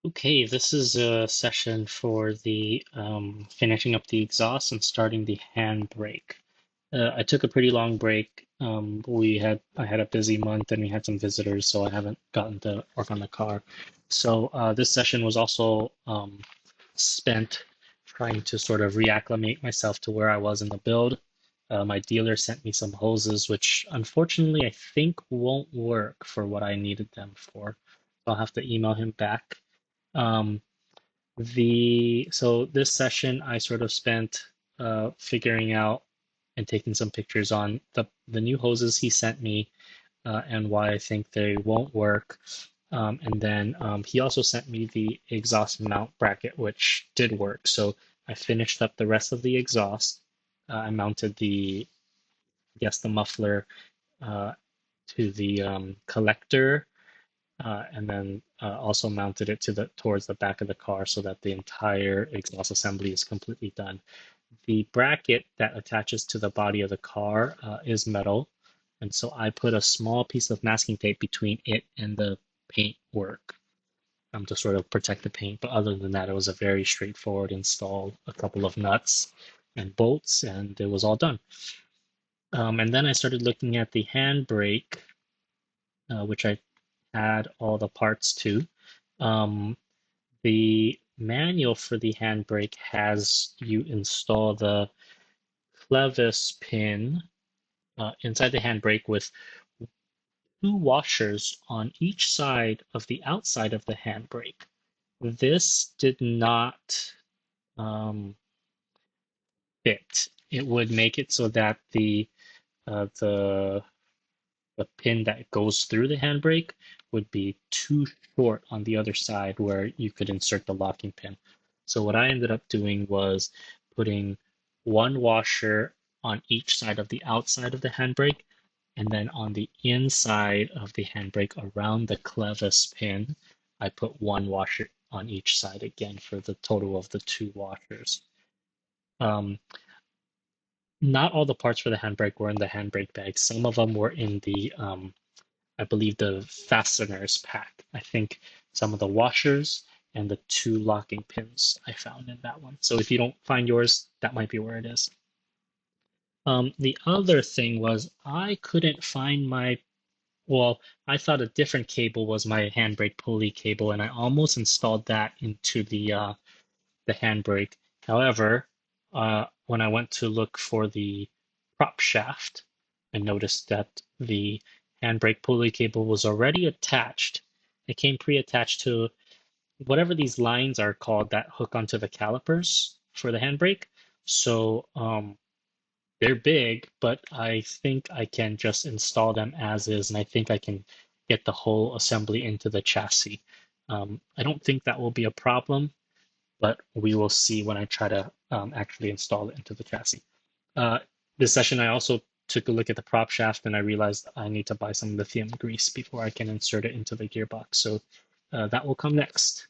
Okay, this is a session for the finishing up the exhaust and starting the handbrake. I took a pretty long break. I had a busy month and we had some visitors, so I haven't gotten to work on the car. So this session was also spent trying to sort of reacclimate myself to where I was in the build. My dealer sent me some hoses, which unfortunately I think won't work for what I needed them for. I'll have to email him back. Um, so this session I sort of spent figuring out and taking some pictures on the new hoses he sent me and why I think they won't work. And then he also sent me the exhaust mount bracket, which did work. So I finished up the rest of the exhaust. I mounted I guess the muffler uh, to the collector and then also mounted it towards the back of the car so that the entire exhaust assembly is completely done. The bracket that attaches to the body of the car is metal, and so I put a small piece of masking tape between it and the paint work to sort of protect the paint. But other than that, it was a very straightforward install, a couple of nuts and bolts, and it was all done. And then I started looking at the handbrake, which I had all the parts to. Um, the manual for the handbrake has you install the clevis pin inside the handbrake with two washers on each side of the outside of the handbrake. This did not um, fit. It would make it so that uh, the the pin that goes through the handbrake would be too short on the other side where you could insert the locking pin. So what I ended up doing was putting one washer on each side of the outside of the handbrake, and then on the inside of the handbrake around the clevis pin, I put one washer on each side again for the total of the two washers. Um, Not all the parts for the handbrake were in the handbrake bag. Some of them were in the I believe the fasteners pack. I think some of the washers and the two locking pins I found in that one. So if you don't find yours, that might be where it is. The other thing was I couldn't find well, I thought a different cable was my handbrake pulley cable, and I almost installed that into the handbrake. However, when I went to look for the prop shaft, I noticed that the handbrake pulley cable was already attached. It came pre-attached to whatever these lines are called that hook onto the calipers for the handbrake. So they're big, but I think I can just install them as is, and I think I can get the whole assembly into the chassis. I don't think that will be a problem, but we will see when I try to actually install it into the chassis. Uh, this session, I also took a look at the prop shaft and I realized I need to buy some lithium grease before I can insert it into the gearbox. So that will come next.